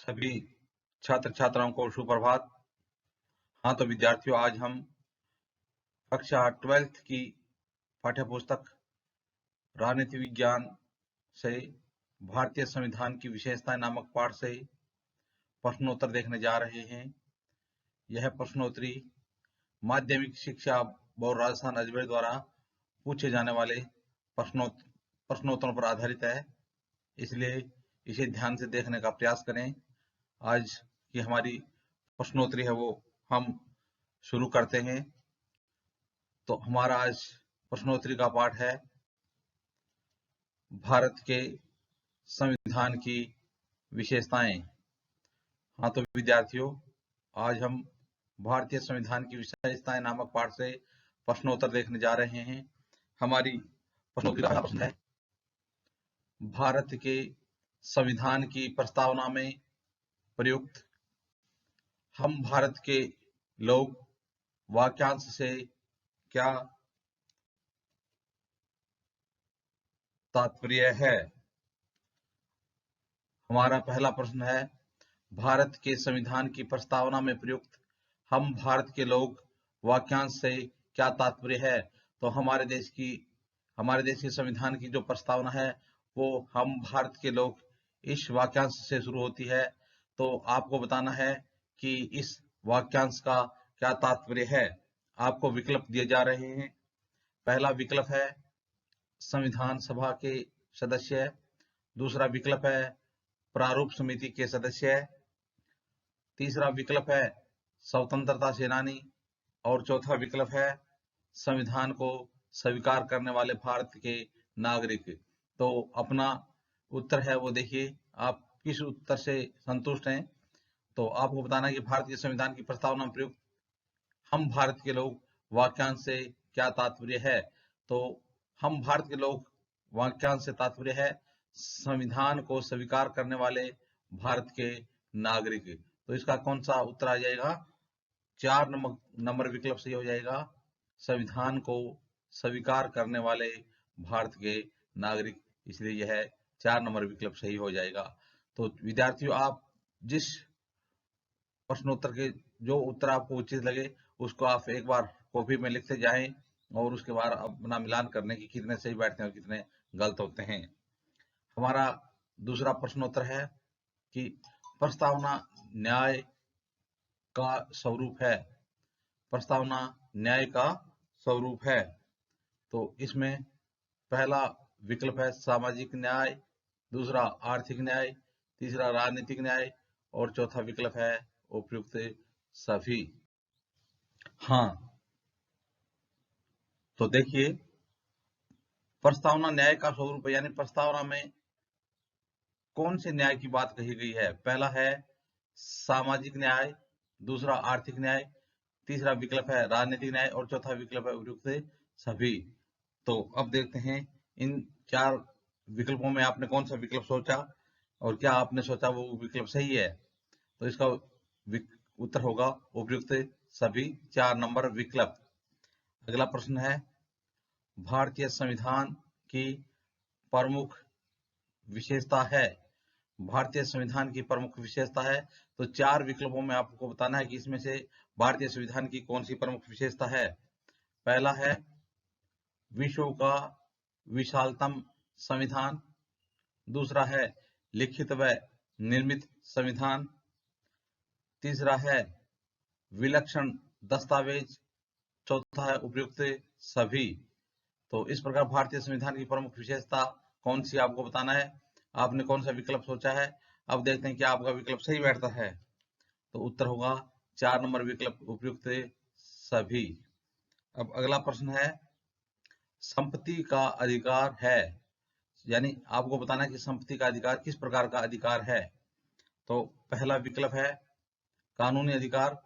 सभी छात्र छात्राओं को सुप्रभात। हाँ तो विद्यार्थियों, आज हम कक्षा 12th की पाठ्य पुस्तक राजनीति विज्ञान से भारतीय संविधान की विशेषताएं नामक पाठ से प्रश्नोत्तर देखने जा रहे हैं। यह प्रश्नोत्तरी माध्यमिक शिक्षा बोर्ड राजस्थान अजमेर द्वारा पूछे जाने वाले प्रश्नोत्तरों पर आधारित है, इसलिए इसे ध्यान से देखने का प्रयास करें। आज की हमारी प्रश्नोत्तरी है वो हम शुरू करते हैं। तो हमारा आज प्रश्नोत्तरी का पाठ है भारत के संविधान की विशेषताएं। हाँ तो विद्यार्थियों, आज हम भारतीय संविधान की विशेषताएं नामक पाठ से प्रश्नोत्तर देखने जा रहे हैं। हमारी प्रश्नोत्तरी का पहला प्रश्न है, भारत के संविधान की प्रस्तावना में प्रयुक्त हम भारत के लोग वाक्यांश से क्या तात्पर्य है। हमारा पहला प्रश्न है, भारत के संविधान की प्रस्तावना में प्रयुक्त हम भारत के लोग वाक्यांश से क्या तात्पर्य है। तो हमारे देश के संविधान की जो प्रस्तावना है वो हम भारत के लोग इस वाक्यांश से शुरू होती है। तो आपको बताना है कि इस वाक्यांश का क्या तात्पर्य है। आपको विकल्प दिए जा रहे हैं। पहला विकल्प है संविधान सभा के सदस्य, दूसरा विकल्प है प्रारूप समिति के सदस्य, तीसरा विकल्प है स्वतंत्रता सेनानी और चौथा विकल्प है संविधान को स्वीकार करने वाले भारत के नागरिक। तो अपना उत्तर है वो देखिए, आप किस उत्तर से संतुष्ट हैं। तो आपको बताना है कि भारत के संविधान की प्रस्तावना में प्रयुक्त हम भारत के लोग वाक्यांश से क्या तात्पर्य है। तो हम भारत के लोग वाक्यांश से तात्पर्य है संविधान को स्वीकार करने वाले भारत के नागरिक। तो इसका कौन सा उत्तर आ जाएगा? 4 नंबर विकल्प सही हो जाएगा, संविधान को स्वीकार करने वाले भारत के नागरिक, इसलिए यह 4 नंबर विकल्प सही हो जाएगा। तो विद्यार्थियों, आप जिस प्रश्नोत्तर के जो उत्तर आपको उचित लगे उसको आप एक बार कॉपी में लिखते जाएं और उसके बाद अपना मिलान करने की कितने सही बैठते हैं और कितने गलत होते हैं। हमारा दूसरा प्रश्नोत्तर है कि प्रस्तावना न्याय का स्वरूप है। प्रस्तावना न्याय का स्वरूप है। तो इसमें पहला विकल्प है सामाजिक न्याय, दूसरा आर्थिक न्याय, तीसरा राजनीतिक न्याय और चौथा विकल्प है उपयुक्त सभी। हाँ तो देखिए, प्रस्तावना न्याय का स्वरूप यानी प्रस्तावना में कौन से न्याय की बात कही गई है। पहला है सामाजिक न्याय, दूसरा आर्थिक न्याय, तीसरा विकल्प है राजनीतिक न्याय और चौथा विकल्प है उपयुक्त सभी। तो अब देखते हैं इन 4 विकल्पों में आपने कौन सा विकल्प सोचा और क्या आपने सोचा वो विकल्प सही है। तो इसका उत्तर होगा उपयुक्त सभी, 4 नंबर विकल्प। अगला प्रश्न है, भारतीय संविधान की प्रमुख विशेषता है। भारतीय संविधान की प्रमुख विशेषता है। तो 4 विकल्पों में आपको बताना है कि इसमें से भारतीय संविधान की कौन सी प्रमुख विशेषता है। पहला है विश्व का विशालतम संविधान, दूसरा है लिखित व निर्मित संविधान, तीसरा है विलक्षण दस्तावेज, चौथा है उपयुक्त सभी। तो इस प्रकार भारतीय संविधान की प्रमुख विशेषता कौन सी आपको बताना है। आपने कौन सा विकल्प सोचा है। अब देखते हैं कि आपका विकल्प सही बैठता है। तो उत्तर होगा 4 नंबर विकल्प उपयुक्त सभी। अब अगला प्रश्न है, संपत्ति का अधिकार है, यानी आपको बताना है कि संपत्ति का अधिकार किस प्रकार का अधिकार है। तो पहला विकल्प है कानूनी अधिकार,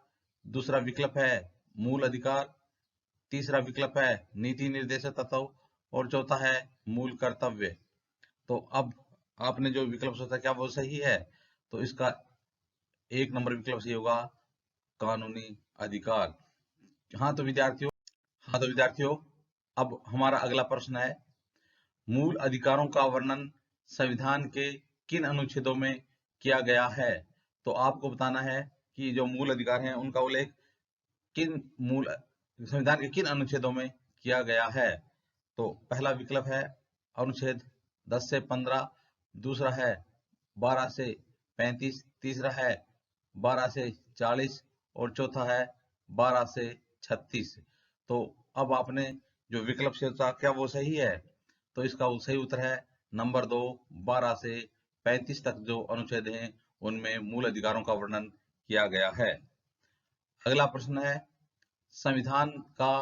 दूसरा विकल्प है मूल अधिकार, तीसरा विकल्प है नीति निर्देशक तत्व और चौथा है मूल कर्तव्य। तो अब आपने जो विकल्प सोचा क्या वो सही है। तो इसका 1 नंबर विकल्प सही होगा, कानूनी अधिकार। हाँ तो विद्यार्थियों, अब हमारा अगला प्रश्न है, मूल अधिकारों का वर्णन संविधान के किन अनुच्छेदों में किया गया है। तो आपको बताना है कि जो मूल अधिकार हैं उनका उल्लेख किन मूल संविधान के किन अनुच्छेदों में किया गया है। तो पहला विकल्प है अनुच्छेद 10 से 15, दूसरा है 12 से 35, तीसरा है 12 से 40 और चौथा है 12 से 36। तो अब आपने जो विकल्प सोचा क्या वो सही है? तो इसका सही उत्तर है नंबर 2, 12 से 35 तक जो अनुच्छेद हैं उनमें मूल अधिकारों का वर्णन किया गया है। अगला प्रश्न है संविधान का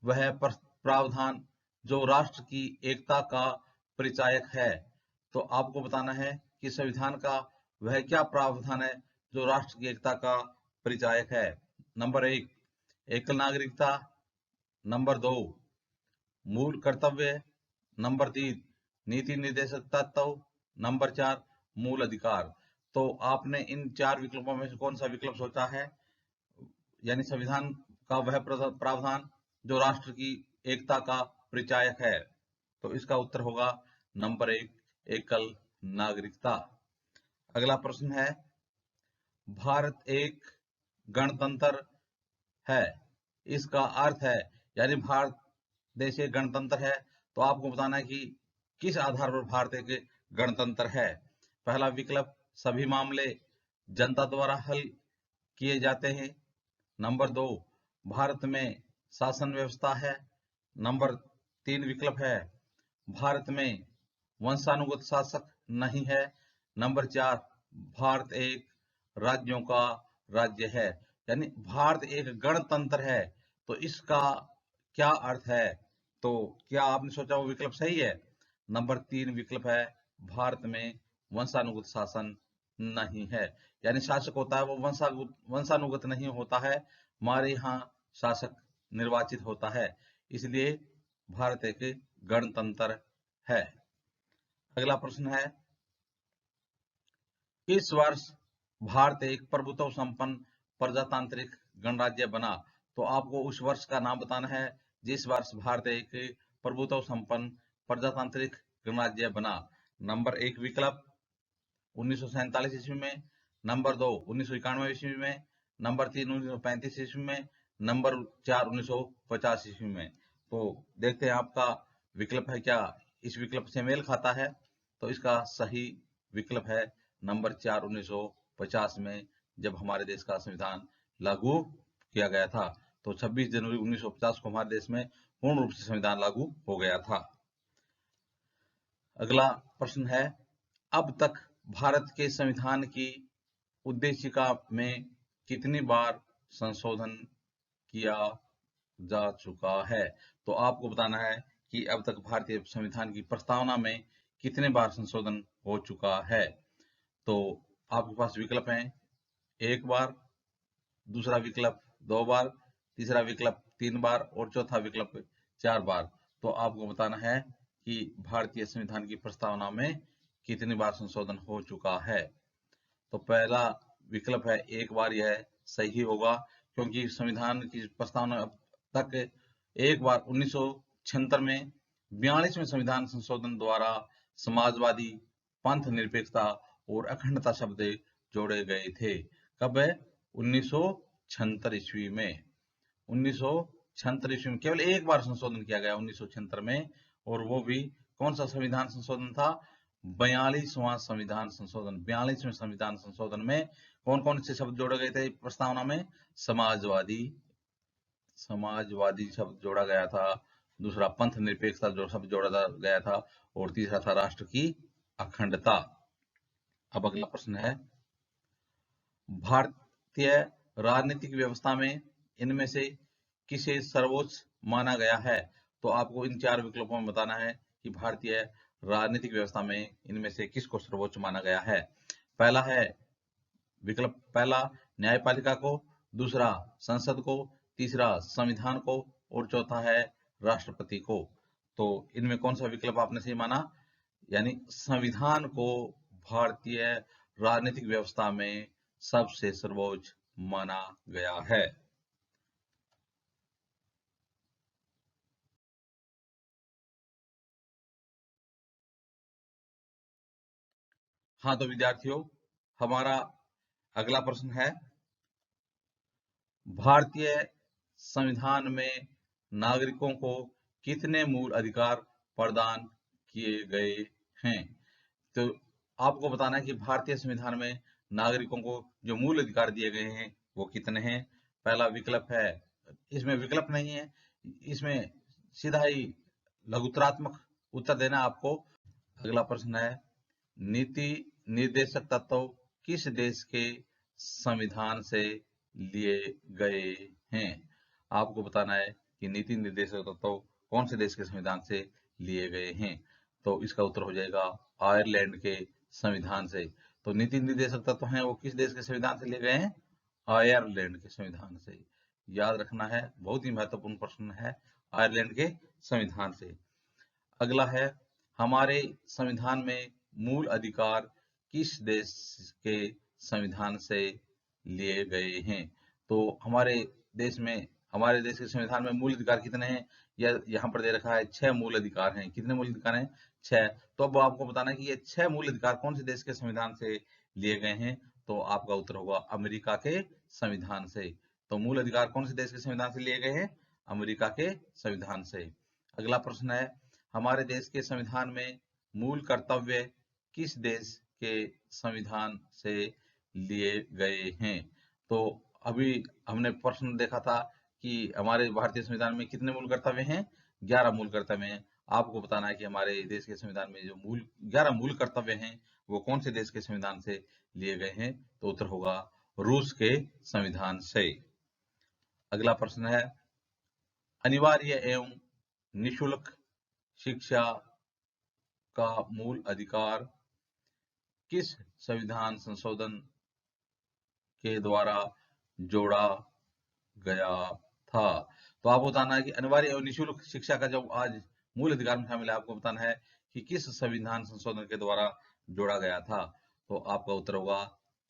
वह प्रावधान जो राष्ट्र की एकता का परिचायक है। तो आपको बताना है कि संविधान का वह क्या प्रावधान है जो राष्ट्र की एकता का परिचायक है। नंबर 1, एकल नागरिकता। नंबर 2, मूल कर्तव्य। नंबर 3, नीति निर्देशक तत्व। नंबर 4, मूल अधिकार। तो आपने इन चार विकल्पों में से कौन सा विकल्प सोचा है? यानी संविधान का वह प्रावधान जो राष्ट्र की एकता का परिचायक है। तो इसका उत्तर होगा नंबर 1, एकल नागरिकता। अगला प्रश्न है भारत एक गणतंत्र है, इसका अर्थ है, यानी भारत देश एक गणतंत्र है, तो आपको बताना है कि किस आधार पर भारत एक गणतंत्र है। पहला विकल्प सभी मामले जनता द्वारा हल किए जाते हैं। नंबर 2, भारत में शासन व्यवस्था है। नंबर 3 विकल्प है भारत में वंशानुगत शासक नहीं है। नंबर 4, भारत एक राज्यों का राज्य है। यानी भारत एक गणतंत्र है, तो इसका क्या अर्थ है? तो क्या आपने सोचा वो विकल्प सही है? नंबर 3 विकल्प है भारत में वंशानुगत शासन नहीं है। यानी शासक होता है वो वंशानुगत नहीं होता है, हमारे यहाँ शासक निर्वाचित होता है, इसलिए भारत एक गणतंत्र है। अगला प्रश्न है किस वर्ष भारत एक प्रभुत्व संपन्न प्रजातांत्रिक गणराज्य बना? तो आपको उस वर्ष का नाम बताना है जिस वर्ष भारत एक प्रभुत्व संपन्न प्रजातांत्रिक गणराज्य बना। नंबर 1 विकल्प 1947 ईस्वी में। नंबर 2 1991 ईस्वी में। नंबर 3 1935 ईस्वी में। नंबर 4 1950 ईस्वी में। तो देखते हैं आपका विकल्प है क्या इस विकल्प से मेल खाता है। तो इसका सही विकल्प है नंबर 4 1950 में, जब हमारे देश का संविधान लागू किया गया था। तो 26 जनवरी 1950 को हमारे देश में पूर्ण रूप से संविधान लागू हो गया था। अगला प्रश्न है अब तक भारत के संविधान की उद्देशिका में कितनी बार संशोधन किया जा चुका है? तो आपको बताना है कि अब तक भारतीय संविधान की प्रस्तावना में कितने बार संशोधन हो चुका है। तो आपके पास विकल्प हैं 1 बार, दूसरा विकल्प 2 बार, तीसरा विकल्प 3 बार और चौथा विकल्प 4 बार। तो आपको बताना है कि भारतीय संविधान की प्रस्तावना में कितनी बार संशोधन हो चुका है। तो पहला विकल्प है 1 बार, यह सही होगा क्योंकि संविधान की प्रस्तावना तक 1 बार 1976 में 42वें संविधान संशोधन द्वारा समाजवादी, पंथ निरपेक्षता और अखंडता शब्द जोड़े गए थे। कब है? 1976 ईस्वी में। 1976 ईस्वी में केवल 1 बार संशोधन किया गया 1976 में, और वो भी कौन सा संविधान संशोधन था? 42वां संविधान संशोधन। 42वें संविधान संशोधन में कौन कौन से शब्द जोड़े गए थे प्रस्तावना में? समाजवादी शब्द जोड़ा गया था, दूसरा पंथ निरपेक्षता जो शब्द जोड़ा गया था, और तीसरा था राष्ट्र की अखंडता। अब अगला प्रश्न है भारतीय राजनीतिक व्यवस्था में इनमें से किसे सर्वोच्च माना गया है? तो आपको इन 4 विकल्पों में बताना है कि भारतीय राजनीतिक व्यवस्था में इनमें से किसको सर्वोच्च माना गया है। पहला है विकल्प पहला न्यायपालिका को, दूसरा संसद को, तीसरा संविधान को और चौथा है राष्ट्रपति को। तो इनमें कौन सा विकल्प आपने सही माना? यानी संविधान को भारतीय राजनीतिक व्यवस्था में सबसे सर्वोच्च माना गया है। हाँ तो विद्यार्थियों, हमारा अगला प्रश्न है, भारतीय संविधान में नागरिकों को कितने मूल अधिकार प्रदान किए गए हैं? तो आपको बताना है कि भारतीय संविधान में नागरिकों को जो मूल अधिकार दिए गए हैं वो कितने हैं। पहला विकल्प है, इसमें विकल्प नहीं है, इसमें सीधा ही लघुत्तरात्मक उत्तर देना आपको। अगला प्रश्न है, नीति निर्देशक तत्व किस देश के संविधान से लिए गए हैं? आपको बताना है कि नीति निर्देशक तत्व कौन से देश के संविधान से लिए गए हैं। तो इसका उत्तर हो जाएगा आयरलैंड के संविधान से। तो नीति निर्देशक तत्व हैं वो किस देश के संविधान से लिए गए हैं? आयरलैंड के संविधान से। याद रखना है, बहुत ही महत्वपूर्ण प्रश्न है, आयरलैंड के संविधान से। अगला है, हमारे संविधान में मूल अधिकार किस देश के संविधान से लिए गए हैं? तो हमारे देश के संविधान में मूल अधिकार कितने हैं? यहाँ पर दे रखा है 6 मूल अधिकार हैं। कितने मूल अधिकार हैं? 6। तो अब आपको बताना है कि ये 6 मूल अधिकार कौन से देश के संविधान से लिए गए हैं। तो आपका उत्तर होगा अमेरिका के संविधान से। तो मूल अधिकार कौन से देश के संविधान से लिए गए हैं? अमेरिका के संविधान से। अगला प्रश्न है, हमारे देश के संविधान में मूल कर्तव्य किस देश के संविधान से लिए गए हैं? तो अभी हमने प्रश्न देखा था कि हमारे भारतीय संविधान में कितने मूल कर्तव्य हैं? 11 मूल कर्तव्य हैं। आपको बताना है कि हमारे देश के संविधान में जो 11 मूल कर्तव्य हैं वो कौन से देश के संविधान से लिए गए हैं? तो उत्तर होगा रूस के संविधान से। अगला प्रश्न है, अनिवार्य एवं निशुल्क शिक्षा का मूल अधिकार किस संविधान संशोधन के द्वारा जोड़ा गया था? तो आपको बताना है कि अनिवार्य एवं निशुल्क शिक्षा का जो आज मूल अधिकार में शामिल है, आपको बताना है कि किस संविधान संशोधन के द्वारा जोड़ा गया था। तो आपका उत्तर होगा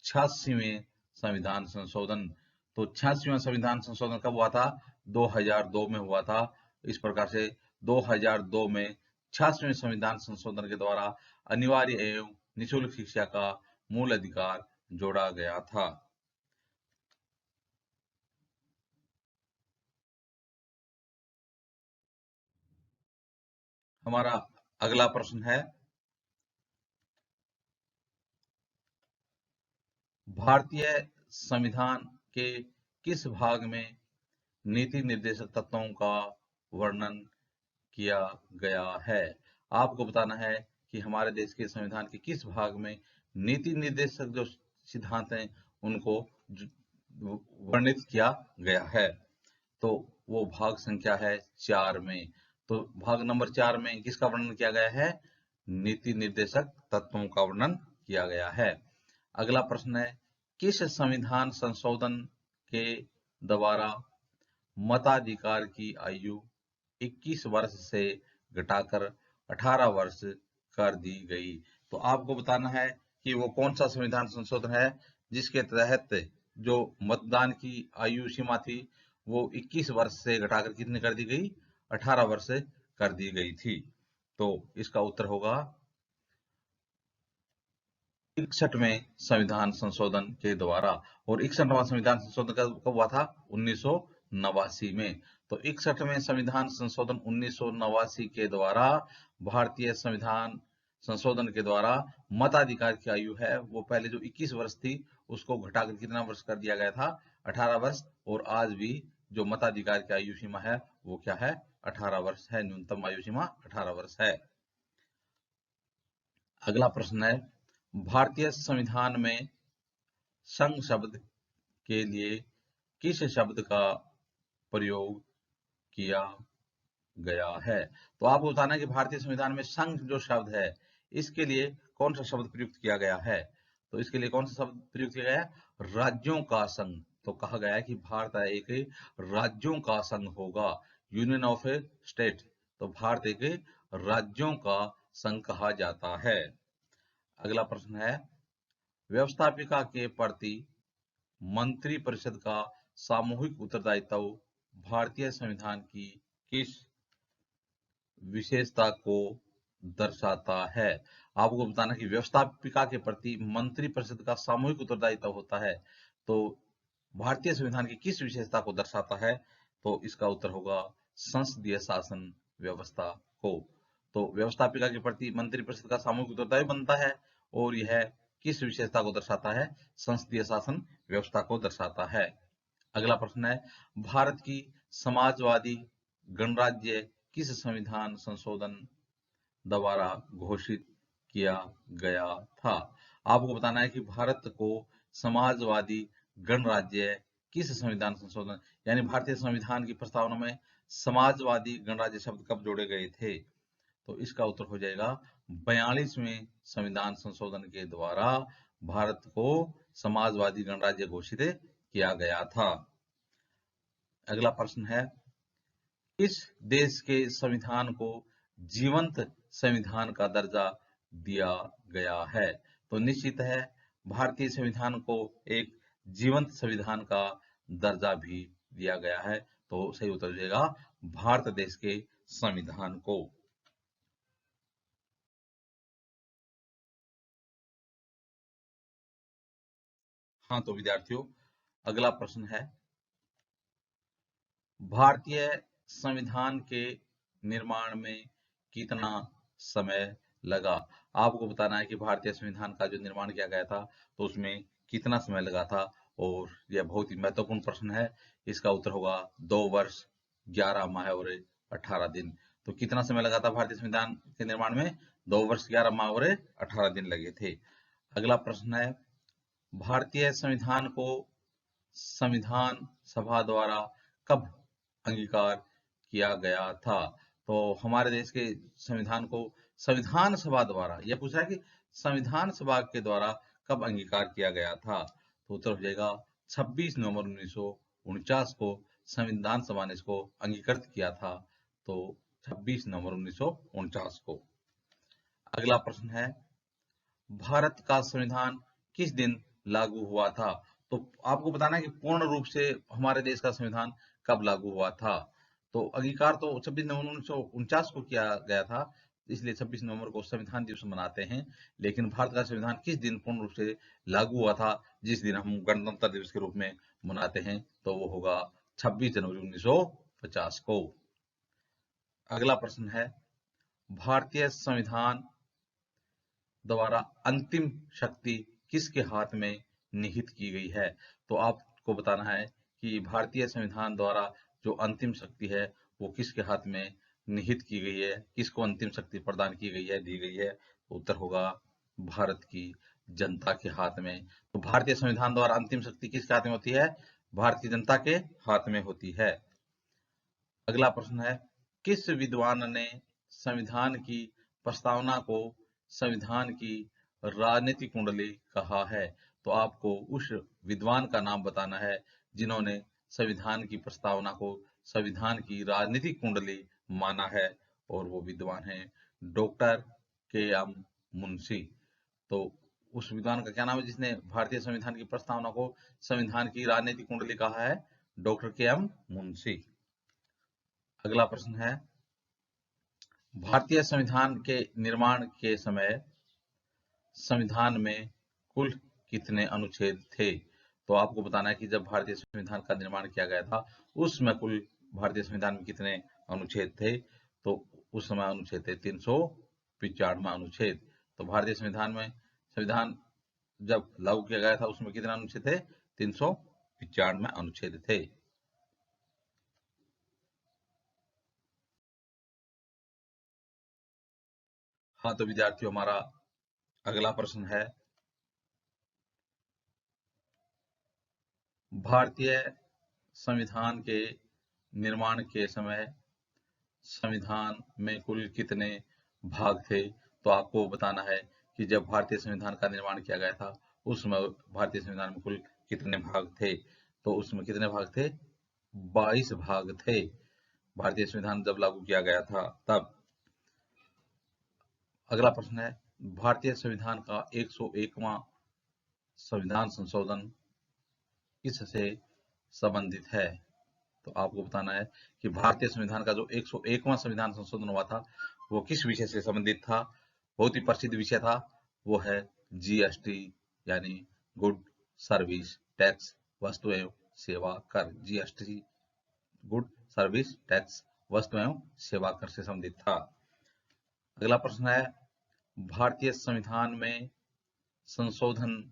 86वें संविधान संशोधन। तो 86वां संविधान संशोधन कब हुआ था? 2002 में हुआ था। इस प्रकार से 2002 में 86वें संविधान संशोधन के द्वारा अनिवार्य एवं निशुल्क शिक्षा का मूल अधिकार जोड़ा गया था। हमारा अगला प्रश्न है, भारतीय संविधान के किस भाग में नीति निर्देशक तत्वों का वर्णन किया गया है? आपको बताना है कि हमारे देश के संविधान के किस भाग में नीति निर्देशक जो सिद्धांत हैं उनको वर्णित किया गया है। तो वो भाग संख्या है 4 में। तो भाग नंबर 4 में किसका वर्णन किया गया है? नीति निर्देशक तत्वों का वर्णन किया गया है। अगला प्रश्न है, किस संविधान संशोधन के द्वारा मताधिकार की आयु 21 वर्ष से घटाकर 18 वर्ष कर दी गई? तो आपको बताना है कि वो कौन सा संविधान संशोधन है जिसके तहत जो मतदान की आयु सीमा थी वो 21 वर्ष से घटाकर कितनी कर दी गई? 18 वर्ष कर दी गई थी। तो इसका उत्तर होगा 61वें संविधान संशोधन के द्वारा। और 61वां संविधान संशोधन कब हुआ था? 1989 में। तो 61वें संविधान संशोधन 1989 के द्वारा भारतीय संविधान संशोधन के द्वारा मताधिकार की आयु है वो पहले जो 21 वर्ष थी उसको घटाकर कितना वर्ष कर दिया गया था? 18 वर्ष। और आज भी जो मताधिकार की आयु सीमा है वो क्या है? 18 वर्ष है। न्यूनतम आयु सीमा 18 वर्ष है। अगला प्रश्न है, भारतीय संविधान में संघ शब्द के लिए किस शब्द का प्रयोग किया गया है? तो आपको बताना है कि भारतीय संविधान में संघ जो शब्द है इसके लिए कौन सा शब्द प्रयुक्त किया गया है? तो इसके लिए कौन सा शब्द प्रयुक्त किया गया है? राज्यों का संघ। तो कहा गया है कि भारत एक राज्यों का संघ होगा, यूनियन ऑफ स्टेट। तो भारत एक राज्यों का संघ कहा जाता है। अगला प्रश्न है, व्यवस्थापिका के प्रति मंत्री परिषद का सामूहिक उत्तरदायित्व भारतीय संविधान की किस विशेषता को दर्शाता है। आपको बताना कि व्यवस्थापिका के प्रति मंत्रिपरिषद का सामूहिक उत्तरदायित्व होता है। तो भारतीय संविधान की किस विशेषता को दर्शाता है? तो इसका उत्तर होगा संसदीय शासन व्यवस्था को। तो व्यवस्थापिका के प्रति मंत्रिपरिषद का सामूहिक उत्तरदायित्व बनता है और यह किस विशेषता को दर्शाता है? संसदीय शासन व्यवस्था को दर्शाता है। अगला प्रश्न है, भारत की समाजवादी गणराज्य किस संविधान संशोधन द्वारा घोषित किया गया था? आपको बताना है कि भारत को समाजवादी गणराज्य किस संविधान संशोधन यानी भारतीय संविधान की प्रस्तावना में समाजवादी गणराज्य शब्द कब जोड़े गए थे? तो इसका उत्तर हो जाएगा 42वें संविधान संशोधन के द्वारा भारत को समाजवादी गणराज्य घोषित किया गया था। अगला प्रश्न है, किस देश के संविधान को जीवंत संविधान का दर्जा दिया गया है? तो निश्चित है भारतीय संविधान को एक जीवंत संविधान का दर्जा भी दिया गया है। तो सही उत्तर हो जाएगा भारत देश के संविधान को। हाँ तो विद्यार्थियों, अगला प्रश्न है, भारतीय संविधान के निर्माण में कितना समय लगा? आपको बताना है कि भारतीय संविधान का जो निर्माण किया गया था तो उसमें कितना समय लगा था, और यह बहुत ही महत्वपूर्ण प्रश्न है। इसका उत्तर होगा 2 वर्ष 11 माह और 18 दिन। तो कितना समय लगा था भारतीय संविधान के निर्माण में? 2 वर्ष 11 माह और 18 दिन लगे थे। अगला प्रश्न है, भारतीय संविधान को संविधान सभा द्वारा कब अंगीकार किया गया था? तो हमारे देश के संविधान को संविधान सभा द्वारा, यह पूछ रहा है कि संविधान सभा के द्वारा कब अंगीकार किया गया था? तो उत्तर हो जाएगा 26 नवंबर 1949 को संविधान सभा ने इसको अंगीकृत किया था। तो 26 नवंबर 1949 को। अगला प्रश्न है, भारत का संविधान किस दिन लागू हुआ था? तो आपको बताना है कि पूर्ण रूप से हमारे देश का संविधान कब लागू हुआ था। तो अंगीकार तो 26 नवंबर 1949 को किया गया था, इसलिए 26 नवंबर को संविधान दिवस मनाते हैं। लेकिन भारत का संविधान किस दिन पूर्ण रूप से लागू हुआ था, जिस दिन हम गणतंत्र दिवस के रूप में मनाते हैं? तो वो होगा 26 जनवरी 1950 को। अगला प्रश्न है, भारतीय संविधान द्वारा अंतिम शक्ति किसके हाथ में निहित की गई है? तो आपको बताना है कि भारतीय संविधान द्वारा जो अंतिम शक्ति है वो किसके हाथ में निहित की गई है, किसको अंतिम शक्ति प्रदान की गई है, दी गई है? तो उत्तर होगा भारत की जनता के हाथ में। तो भारतीय संविधान द्वारा अंतिम शक्ति किसके हाथ में होती है? भारत की जनता के हाथ में होती है। अगला प्रश्न है, किस विद्वान ने संविधान की प्रस्तावना को संविधान की राजनीतिक कुंडली कहा है? तो आपको उस विद्वान का नाम बताना है जिन्होंने संविधान की प्रस्तावना को संविधान की राजनीतिक कुंडली माना है, और वो विद्वान है डॉक्टर के.एम. मुंशी। तो उस विद्वान का क्या नाम है जिसने भारतीय संविधान की प्रस्तावना को संविधान की राजनीतिक कुंडली कहा है? Doctor K M. मुंशी। अगला प्रश्न है, भारतीय संविधान के निर्माण के समय संविधान में कुल कितने अनुच्छेद थे? तो आपको बताना है कि जब भारतीय संविधान का निर्माण किया गया था उस समय कुल भारतीय संविधान में कितने अनुच्छेद थे? तो उस समय अनुच्छेद थे 395 अनुच्छेद। तो भारतीय संविधान जब लागू किया गया था उसमें कितने अनुच्छेद थे? 395 अनुच्छेद थे। हाँ तो विद्यार्थियों, हमारा अगला प्रश्न है, भारतीय संविधान के निर्माण के समय संविधान में कुल कितने भाग थे? तो आपको बताना है कि जब भारतीय संविधान का निर्माण किया गया था उस समय भारतीय संविधान में कुल कितने भाग थे? तो उसमें कितने भाग थे? 22 भाग थे भारतीय संविधान जब लागू किया गया था तब। अगला प्रश्न है, भारतीय संविधान का 101वां संविधान संशोधन किससे संबंधित है? तो आपको बताना है कि भारतीय संविधान का जो 101वां संविधान संशोधन हुआ था वो किस विषय से संबंधित था? बहुत ही प्रसिद्ध विषय था, वो है जीएसटी, यानी गुड सर्विस टैक्स, वस्तु एवं सेवा कर। जीएसटी गुड सर्विस टैक्स, वस्तु एवं सेवा कर से संबंधित था। अगला प्रश्न है, भारतीय संविधान में संशोधन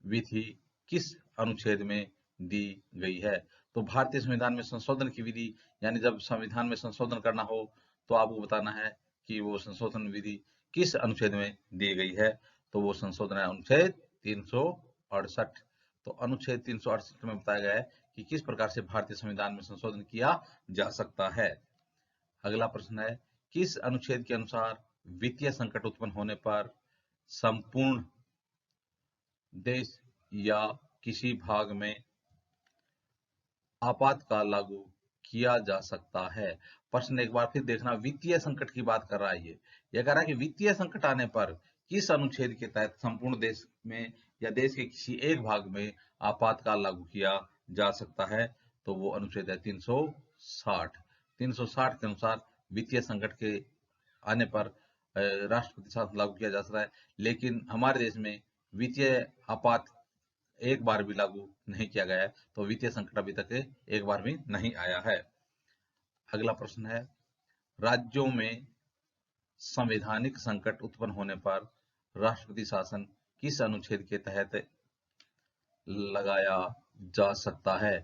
विधि किस अनुच्छेद में दी गई है? तो भारतीय संविधान में संशोधन की विधि, यानी जब संविधान में संशोधन करना हो तो आपको बताना है कि वो संशोधन विधि किस अनुच्छेद में दी गई है। तो वो संशोधन है अनुच्छेद 368। तो अनुच्छेद 368 में बताया गया है कि किस प्रकार से भारतीय संविधान में संशोधन किया जा सकता है। अगला प्रश्न है, किस अनुच्छेद के अनुसार वित्तीय संकट उत्पन्न होने पर संपूर्ण देश या किसी भाग में आपातकाल लागू किया जा सकता है? प्रश्न एक बार फिर देखना, वित्तीय संकट की बात कर रहा है ये कह रहा है कि वित्तीय संकट आने पर किस अनुच्छेद के तहत संपूर्ण देश में या देश के किसी एक भाग में आपातकाल लागू किया जा सकता है? तो वो अनुच्छेद है 360। 360 के अनुसार वित्तीय संकट के आने पर राष्ट्रपति शासन लागू किया जा सकता है, लेकिन हमारे देश में वित्तीय आपात एक बार भी लागू नहीं किया गया है, तो वित्तीय संकट अभी तक एक बार भी नहीं आया है। अगला प्रश्न है, राज्यों में संवैधानिक संकट उत्पन्न होने पर राष्ट्रपति शासन किस अनुच्छेद के तहत लगाया जा सकता है?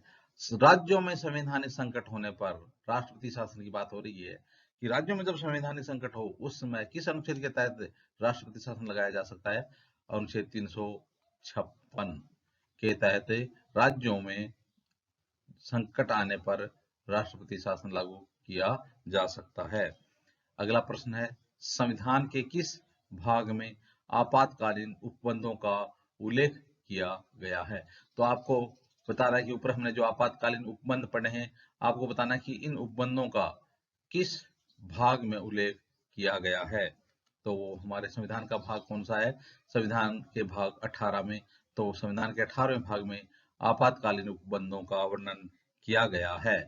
राज्यों में संवैधानिक संकट होने पर राष्ट्रपति शासन की बात हो रही है कि राज्यों में जब संवैधानिक संकट हो उस समय किस अनुच्छेद के तहत राष्ट्रपति शासन लगाया जा सकता है? अनुच्छेद 356 के तहत राज्यों में संकट आने पर राष्ट्रपति शासन लागू किया जा सकता है। अगला प्रश्न है, संविधान के किस भाग में आपातकालीन उपबंधों का उल्लेख किया गया है? तो आपको बता रहा है कि ऊपर हमने जो आपातकालीन उपबंध पढ़े हैं, आपको बताना है कि इन उपबंधों का किस भाग में उल्लेख किया गया है। तो वो हमारे संविधान का भाग कौन सा है? संविधान के भाग 18 में। तो संविधान के 18वें भाग में आपातकालीन उपबंधों का वर्णन किया गया है।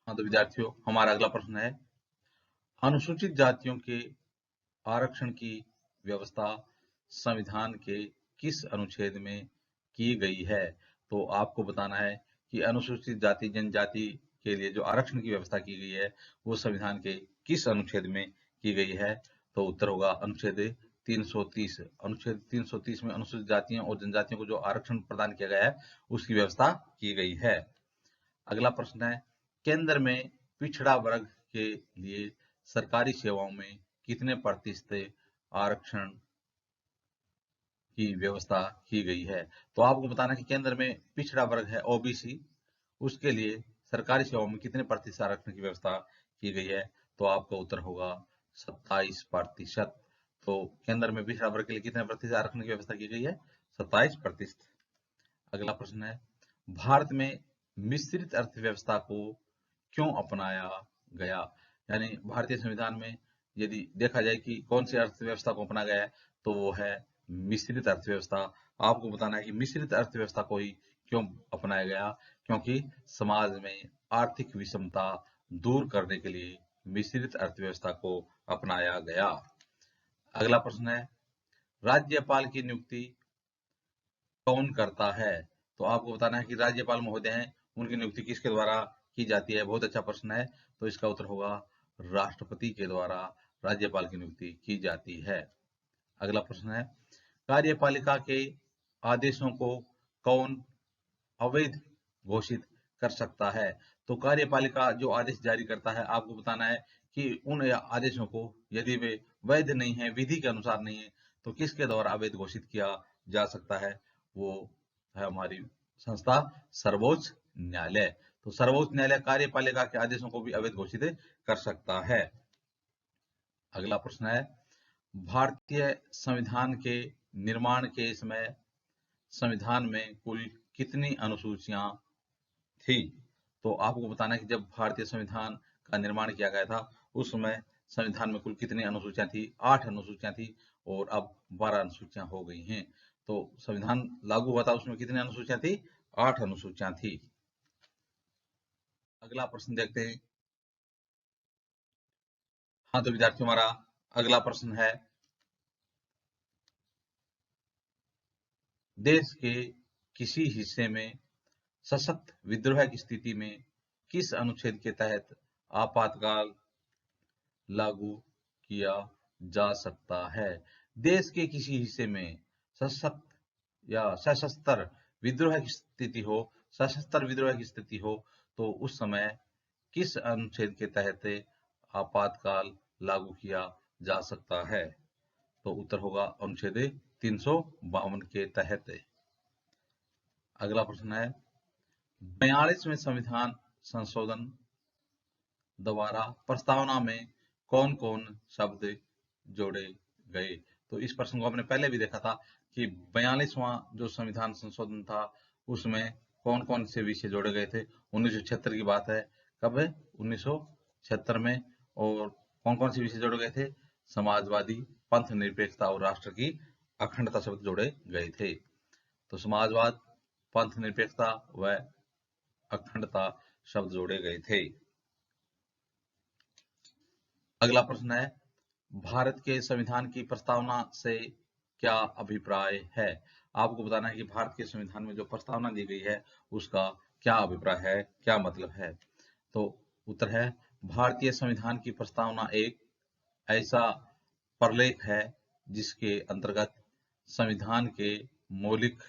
हाँ तो विद्यार्थियों, हमारा अगला प्रश्न है, अनुसूचित जातियों के आरक्षण की व्यवस्था संविधान के किस अनुच्छेद में की गई है? तो आपको बताना है कि अनुसूचित जाति जनजाति के लिए जो आरक्षण की व्यवस्था की गई है वो संविधान के किस अनुच्छेद में की गई है? तो उत्तर होगा अनुच्छेद 330। अनुच्छेद 330 में अनुसूचित जातियों और जनजातियों को जो आरक्षण प्रदान किया गया है उसकी व्यवस्था की गई है। अगला प्रश्न है, केंद्र में पिछड़ा वर्ग के लिए सरकारी सेवाओं में कितने प्रतिशत आरक्षण की व्यवस्था की गई है? तो आपको बताना है कि केंद्र में पिछड़ा वर्ग है ओबीसी, उसके लिए सरकारी सेवाओं में कितने प्रतिशत आरक्षण की व्यवस्था की गई है? तो आपका उत्तर होगा 27%। तो केंद्र में पिछड़ा वर्ग के लिए कितने प्रतिशत आरक्षण की व्यवस्था की गई है? 27%। अगला प्रश्न है, भारत में मिश्रित अर्थव्यवस्था को क्यों अपनाया गया? यानी भारतीय संविधान में यदि देखा जाए कि कौन सी अर्थव्यवस्था को अपनाया गया है तो वो है मिश्रित अर्थव्यवस्था। आपको बताना है कि मिश्रित अर्थव्यवस्था को ही क्यों अपनाया गया? क्योंकि समाज में आर्थिक विषमता दूर करने के लिए मिश्रित अर्थव्यवस्था को अपनाया गया। अगला प्रश्न है, राज्यपाल की नियुक्ति कौन करता है? तो आपको बताना है कि राज्यपाल महोदय हैं, उनकी नियुक्ति किसके द्वारा की जाती है? बहुत अच्छा प्रश्न है। तो इसका उत्तर होगा राष्ट्रपति के द्वारा राज्यपाल की नियुक्ति की जाती है। अगला प्रश्न है, कार्यपालिका के आदेशों को कौन अवैध घोषित कर सकता है? तो कार्यपालिका जो आदेश जारी करता है, आपको बताना है कि उन आदेशों को यदि वे वैध नहीं है, विधि के अनुसार नहीं है, तो किसके द्वारा अवैध घोषित किया जा सकता है? वो है हमारी संस्था सर्वोच्च न्यायालय। तो सर्वोच्च न्यायालय कार्यपालिका के आदेशों को भी अवैध घोषित कर सकता है। अगला प्रश्न है, भारतीय संविधान के निर्माण के समय संविधान में कुल कितनी अनुसूचियां थी? तो आपको बताना है कि जब भारतीय संविधान का निर्माण किया गया था उस समय संविधान में कुल कितनी अनुसूचियां थी? 8 अनुसूचियां थी और अब 12 अनुसूचियां हो गई हैं। तो संविधान लागू हुआ था, उसमें कितनी अनुसूचियां थी? 8 अनुसूचियां थी। अगला प्रश्न देखते हैं। हाँ तो विद्यार्थियों, हमारा अगला प्रश्न है, देश के किसी हिस्से में सशक्त विद्रोह की स्थिति में किस अनुच्छेद के तहत आपातकाल लागू किया जा सकता है? देश के किसी हिस्से में सशक्त या सशस्त्र विद्रोह की स्थिति हो, सशस्त्र विद्रोह की स्थिति हो, तो उस समय किस अनुच्छेद के तहत आपातकाल लागू किया जा सकता है? तो उत्तर होगा अनुच्छेद 352 के तहत। अगला प्रश्न है, 42वें संविधान संशोधन द्वारा प्रस्तावना में कौन कौन शब्द जोड़े गए? तो इस प्रश्न को हमने पहले भी देखा था कि 42वां जो संविधान संशोधन था उसमें कौन कौन से विषय जोड़े गए थे। 1976 की बात है। कब है? 1976 में। और कौन कौन से विषय जोड़े गए थे? समाजवादी, पंथ निरपेक्षता और राष्ट्र की अखंडता शब्द जोड़े गए थे। तो समाजवाद, पंथ निरपेक्षता व अखंडता शब्द जोड़े गए थे। अगला प्रश्न है, भारत के संविधान की प्रस्तावना से क्या अभिप्राय है? आपको बताना है कि भारत के संविधान में जो प्रस्तावना दी गई है उसका क्या अभिप्राय है, क्या मतलब है। तो उत्तर है, भारतीय संविधान की प्रस्तावना एक ऐसा प्रलेख है जिसके अंतर्गत संविधान के मौलिक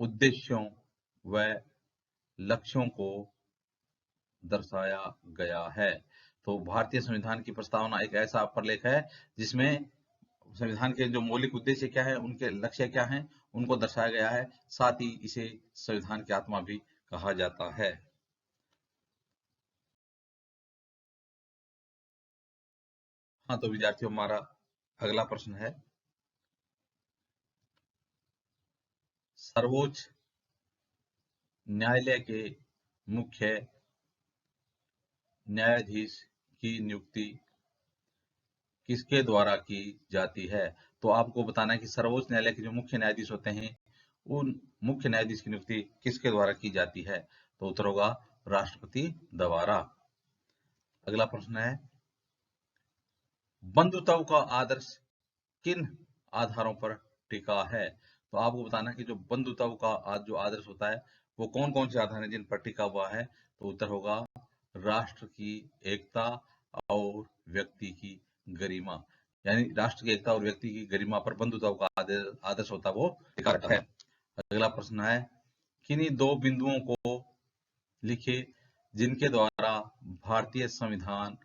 उद्देश्यों व लक्ष्यों को दर्शाया गया है। तो भारतीय संविधान की प्रस्तावना एक ऐसा प्रलेख है जिसमें संविधान के जो मौलिक उद्देश्य क्या है, उनके लक्ष्य क्या हैं, उनको दर्शाया गया है। साथ ही इसे संविधान की आत्मा भी कहा जाता है। हाँ तो विद्यार्थियों, हमारा अगला प्रश्न है, सर्वोच्च न्यायालय के मुख्य न्यायाधीश की नियुक्ति किसके द्वारा की जाती है? तो आपको बताना है कि सर्वोच्च न्यायालय के जो मुख्य न्यायाधीश होते हैं उन मुख्य न्यायाधीश की नियुक्ति किसके द्वारा की जाती है? तो उत्तर होगा राष्ट्रपति द्वारा। अगला प्रश्न है, बंधुत्व का आदर्श किन आधारों पर टिका है? तो आपको बताना है कि जो बंधुत्व का जो आदर्श होता है वो कौन कौन से आधार हैं जिन पर टिका हुआ है? तो उत्तर होगा राष्ट्र की एकता और व्यक्ति की गरिमा। यानी राष्ट्र की एकता और व्यक्ति की गरिमा पर बंधुत्व का आदर्श होता है वो टिका रहता है। अगला प्रश्न है, किन्हीं दो बिंदुओं को लिखे जिनके द्वारा भारतीय संविधान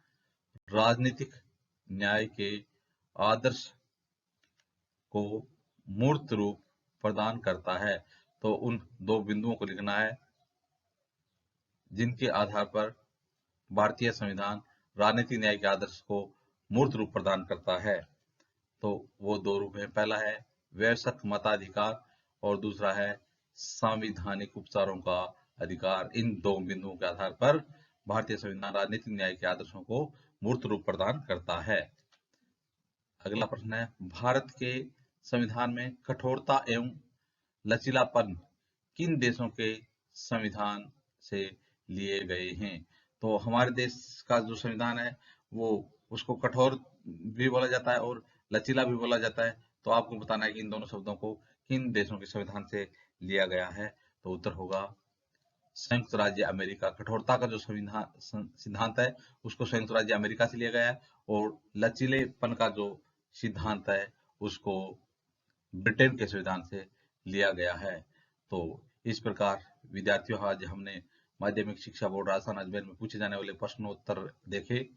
राजनीतिक न्याय के आदर्श को मूर्त रूप प्रदान करता है। तो उन दो बिंदुओं को लिखना है जिनके आधार पर भारतीय संविधान राजनीतिक न्याय के आदर्श को मूर्त रूप प्रदान करता है। तो वो दो रूप है, पहला है वयस्क मताधिकार और दूसरा है संवैधानिक उपचारों का अधिकार। इन दो बिंदुओं के आधार पर भारतीय संविधान राजनीतिक न्याय के आदर्शों को मूर्त रूप प्रदान करता है। अगला प्रश्न है, भारत के संविधान में कठोरता एवं लचीलापन किन देशों के संविधान से लिए गए हैं? तो हमारे देश का जो संविधान है वो उसको कठोर भी बोला जाता है और लचीला भी बोला जाता है। तो आपको बताना है कि इन दोनों शब्दों को किन देशों के संविधान से लिया गया है? तो उत्तर होगा संयुक्त राज्य अमेरिका। कठोरता का जो संविधान सिद्धांत है उसको संयुक्त राज्य अमेरिका से लिया गया है और लचीलेपन का जो सिद्धांत है उसको ब्रिटेन के संविधान से लिया गया है। तो इस प्रकार विद्यार्थियों, आज हमने माध्यमिक शिक्षा बोर्ड राजस्थान अजमेर में पूछे जाने वाले प्रश्नोत्तर देखे।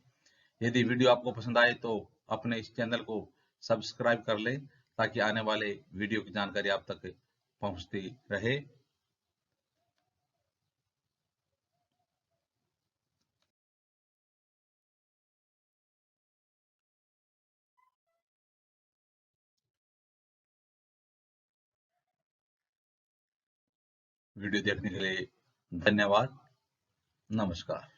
यदि वीडियो आपको पसंद आए तो अपने इस चैनल को सब्सक्राइब कर लें ताकि आने वाले वीडियो की जानकारी आप तक पहुंचती रहे। वीडियो देखने के लिए धन्यवाद। नमस्कार।